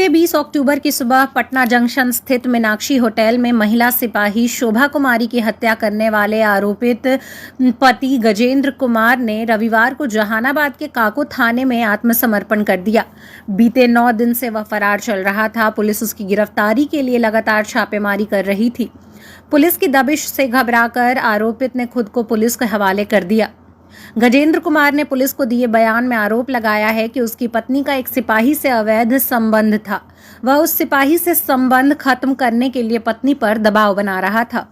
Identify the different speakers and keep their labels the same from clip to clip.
Speaker 1: 20 अक्टूबर की सुबह पटना जंक्शन स्थित मीनाक्षी होटल में महिला सिपाही शोभा कुमारी की हत्या करने वाले आरोपित पति गजेंद्र कुमार ने रविवार को जहानाबाद के काको थाने में आत्मसमर्पण कर दिया। बीते 9 दिन से वह फरार चल रहा था। पुलिस उसकी गिरफ्तारी के लिए लगातार छापेमारी कर रही थी। पुलिस की दबिश से घबराकर आरोपित ने खुद को पुलिस के हवाले कर दिया। गजेंद्र कुमार ने पुलिस को दिए बयान में आरोप लगाया है कि उसकी पत्नी का एक सिपाही से अवैध संबंध था। वह उस सिपाही से संबंध खत्म करने के लिए पत्नी पर दबाव बना रहा था,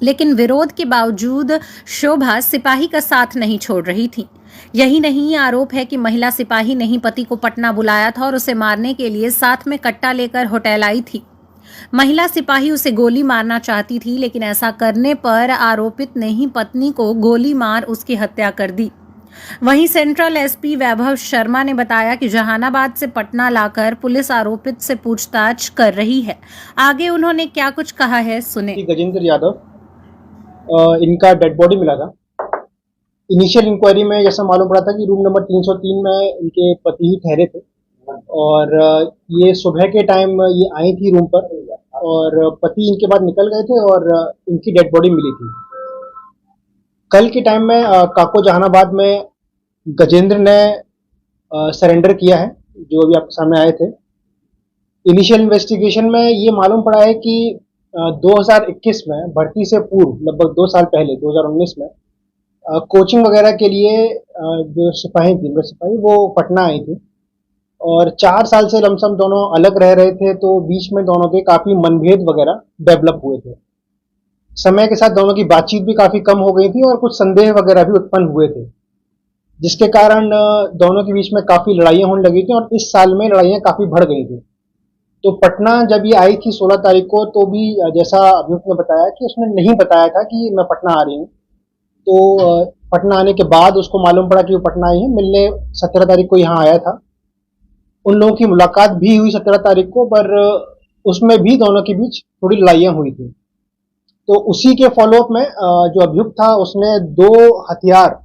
Speaker 1: लेकिन विरोध के बावजूद शोभा सिपाही का साथ नहीं छोड़ रही थी। यही नहीं, आरोप है कि महिला सिपाही ने ही पति को पटना बुलाया था और उसे मारने के लिए साथ में कट्टा लेकर होटल आई थी। महिला सिपाही उसे गोली मारना चाहती थी, लेकिन ऐसा करने पर आरोपित ने ही पत्नी को गोली मार उसकी हत्या कर दी। वहीं सेंट्रल एसपी वैभव शर्मा ने बताया कि जहानाबाद से पटना लाकर पुलिस आरोपित से पूछताछ कर रही है। आगे उन्होंने क्या कुछ कहा है, सुने।
Speaker 2: गजेंद्र यादव, इनका डेड बॉडी मिला था। इनिशियल इंक्वायरी में जैसा मालूम पड़ा था कि रूम नंबर 303 में इनके पति ही ठहरे थे और ये सुबह के टाइम ये आई थी रूम पर और पति इनके बाद निकल गए थे और इनकी डेड बॉडी मिली थी। कल के टाइम में काको जहानाबाद में गजेंद्र ने सरेंडर किया है, जो अभी आपके सामने आए थे। इनिशियल इन्वेस्टिगेशन में ये मालूम पड़ा है कि 2021 में भर्ती से पूर्व लगभग 2 साल पहले 2019 में कोचिंग वगैरह के लिए जो सिपाही थी वो पटना आई थी और 4 साल से लमसम दोनों अलग रह रहे थे, तो बीच में दोनों के काफी मनभेद वगैरह डेवलप हुए थे। समय के साथ दोनों की बातचीत भी काफी कम हो गई थी और कुछ संदेह वगैरह भी उत्पन्न हुए थे, जिसके कारण दोनों के बीच में काफी लड़ाइयां होने लगी थी और इस साल में लड़ाइयां काफी बढ़ गई थी। तो पटना जब ये आई थी 16 तारीख को, तो भी जैसा अभियुक्त ने बताया कि उसने नहीं बताया था कि मैं पटना आ रही हूँ। तो पटना आने के बाद उसको मालूम पड़ा कि वो पटना आई है। मिलने 17 तारीख को यहाँ आया था। उन लोगों की मुलाकात भी हुई 17 तारीख को, पर उसमें भी दोनों के बीच थोड़ी लड़ाइयां हुई थी। तो उसी के फॉलोअप में जो अभियुक्त था उसने 2 हथियार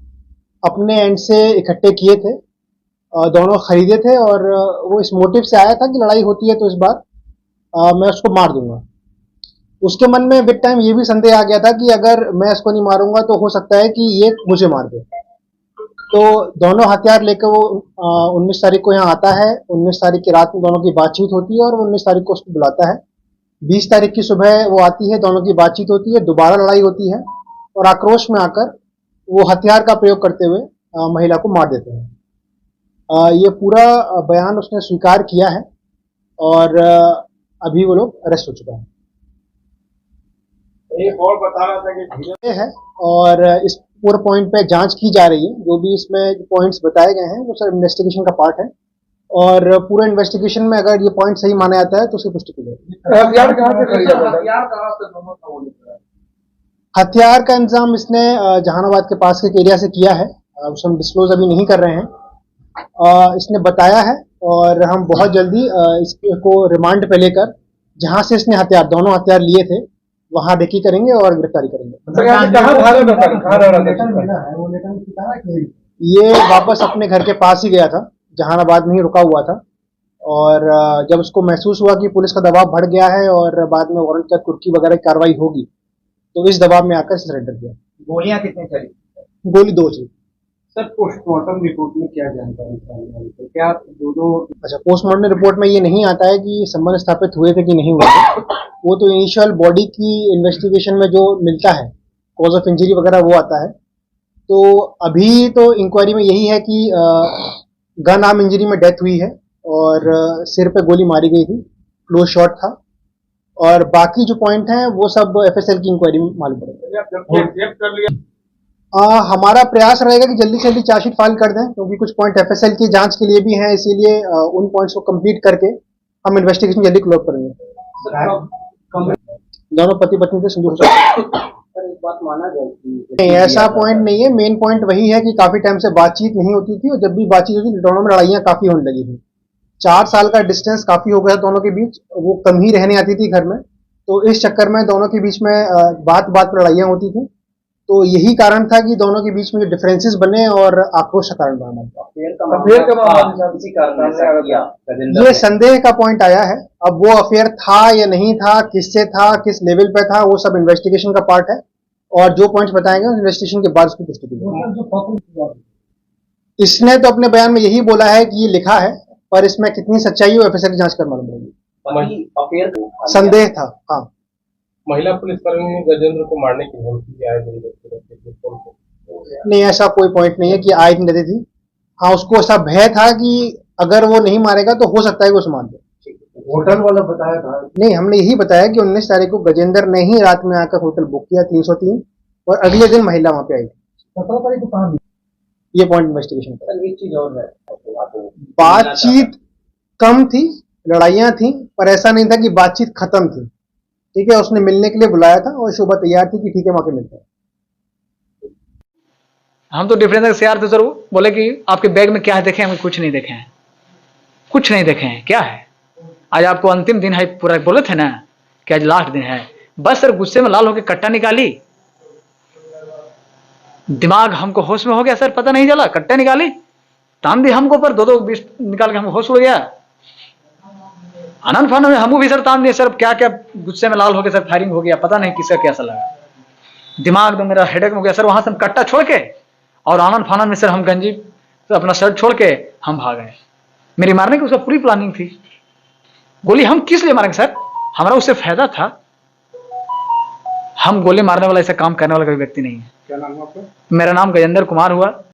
Speaker 2: अपने एंड से इकट्ठे किए थे, दोनों खरीदे थे और वो इस मोटिव से आया था कि लड़ाई होती है तो इस बार मैं उसको मार दूंगा। उसके मन में विद टाइम ये भी संदेह आ गया था कि अगर मैं इसको नहीं मारूंगा तो हो सकता है कि ये मुझे मार दे। तो दोनों हथियार लेकर वो 19 तारीख को यहाँ आता है। 19 तारीख की रात में दोनों की बातचीत होती है और वो 19 तारीख को उसको बुलाता है। 20 तारीख की सुबह वो आती है, दोनों की बातचीत होती है, दोबारा लड़ाई होती है और आक्रोश में आकर वो हथियार का प्रयोग करते हुए महिला को मार देते हैं। ये पूरा बयान उसने स्वीकार किया है और अभी वो लोग अरेस्ट हो चुका है।
Speaker 3: एक और बता रहा था कि
Speaker 2: है और इस पूरे पॉइंट पे जांच की जा रही है। जो भी इसमें पॉइंट्स बताए गए हैं वो सब इन्वेस्टिगेशन का पार्ट है और पूरे इन्वेस्टिगेशन में अगर ये पॉइंट सही माना जाता है तो उसकी पुष्टि की जाएगी। हथियार का इंतजाम इसने जहानाबाद के पास के एरिया से किया है, उसे हम डिस्क्लोज अभी नहीं कर रहे हैं। इसने बताया है और हम बहुत जल्दी इसको रिमांड पे लेकर जहां से इसने दोनों हथियार लिए थे वहां रेकी करेंगे और गिरफ्तारी करेंगे। ये वापस अपने घर के पास ही गया था, जहानाबाद में ही रुका हुआ था और जब उसको महसूस हुआ कि पुलिस का दबाव बढ़ गया है और बाद में वारंट का कुर्की वगैरह की कार्रवाई होगी, तो इस दबाव में आकर सरेंडर किया।
Speaker 3: गोलियां कितनी चली?
Speaker 2: गोली 2 थी।
Speaker 3: सर, पोस्टमार्टम रिपोर्ट में क्या जानकारी है? क्या दोनों?
Speaker 2: अच्छा, पोस्टमार्टम रिपोर्ट में ये नहीं आता है कि संबंध स्थापित हुए थे कि नहीं हुए थे। वो तो इनिशियल बॉडी की इन्वेस्टिगेशन में जो मिलता है, कॉज ऑफ इंजरी वगैरह, वो आता है। तो अभी तो इंक्वायरी में यही है कि गन आर्म इंजरी में डेथ हुई है और सिर पे गोली मारी गई थी, क्लोज शॉट था और बाकी जो पॉइंट हैं वो सब एफएसएल की इंक्वायरी में मालूम पड़ेगा। हमारा प्रयास रहेगा कि जल्दी से जल्दी चार्जशीट फाइल कर दें, क्योंकि कुछ पॉइंट एफएसएल की जांच के लिए भी हैं, इसीलिए उन पॉइंट्स को कंप्लीट करके हम इन्वेस्टिगेशन जल्दी क्लोज करेंगे। दोनों पति पत्नी से सिंदूर
Speaker 3: एक बात माना जाए
Speaker 2: नहीं, ऐसा पॉइंट नहीं है। मेन पॉइंट वही है कि काफी टाइम से बातचीत नहीं होती थी और जब भी बातचीत होती थी दोनों में लड़ाइयां काफी होने लगी थी। 4 साल का डिस्टेंस काफी हो गया दोनों के बीच, वो कम ही रहने आती थी घर में, तो इस चक्कर में दोनों के बीच में बात बात पर लड़ाइयां होती थी तो यही कारण था कि दोनों के बीच में जो डिफरेंसेस बने और आक्रोश का कारण बना।
Speaker 3: अफेयर का मामला इसी कारण ऐसा किया गजेंद्र
Speaker 2: ये
Speaker 3: ने।
Speaker 2: संदेह का पॉइंट आया है। अब वो अफेयर था या नहीं था, किससे था, किस लेवल पे था, वो सब इन्वेस्टिगेशन का पार्ट है और जो पॉइंट्स बताएंगे इन्वेस्टिगेशन के बाद उसकी पुष्टि की जाएगी। इसने तो अपने बयान में यही बोला है कि ये लिखा है, पर इसमें कितनी सच्चाई है वो एफएसएल की जांच कर मालूम पड़ेगी।
Speaker 3: अफेयर
Speaker 2: संदेह था, हाँ।
Speaker 4: महिला पुलिसकर्मी ने गजेंद्र को मारने की धमकी आए दिन
Speaker 2: नहीं, ऐसा कोई पॉइंट नहीं है कि आए दिन देती थी। हाँ, उसको ऐसा भय था कि अगर वो नहीं मारेगा तो हो सकता है कि वो मार दे।
Speaker 3: होटल वाला बताया था।
Speaker 2: नहीं, हमने यही बताया कि 19 तारीख को गजेंद्र ने ही रात में आकर होटल बुक किया 303 और अगले दिन महिला वहां पे आई थी।
Speaker 3: 17 तारीख को कहाँ?
Speaker 2: ये पॉइंट इन्वेस्टिगेशन का।
Speaker 3: एक चीज और है,
Speaker 2: बातचीत कम थी, लड़ाइयां थी, पर ऐसा नहीं था कि बातचीत खत्म थी। ठीक है, उसने मिलने के लिए बुलाया था और शोभा तैयार थी कि ठीक है वहां पे मिलते हैं।
Speaker 5: हम तो डिफरेंस से यार थे सर। वो बोले कि आपके बैग में क्या है देखें, हमें कुछ नहीं देखे हैं, कुछ नहीं देखे हैं, क्या है आज आपको अंतिम दिन है पूरा, बोले थे ना कि आज लास्ट दिन है। बस सर गुस्से में लाल होकर कट्टा निकाली, दिमाग हमको होश में हो गया सर, पता नहीं चला, कट्टा निकाली, तान दी हमको पर दो बीस निकाल के हमको होश उड़ गया। आनंद फानंद में हमको भी सर तान दिए सर, क्या क्या गुस्से में लाल हो गया सर, फायरिंग हो गया, पता नहीं किसका कैसा लगा, दिमाग तो मेरा हेडेक हो गया सर। वहां से हम कट्टा छोड़ के और आनंद फानंद में सर हम गंजी तो अपना शर्ट छोड़ के हम भाग गए। मेरी मारने की उसका पूरी प्लानिंग थी। गोली हम किस लिए मारेंगे सर, हमारा उससे फायदा था। हम गोली मारने वाला ऐसा काम करने वाला कोई व्यक्ति नहीं है।
Speaker 3: क्या नाम है आपका?
Speaker 5: मेरा नाम गजेंद्र कुमार हुआ।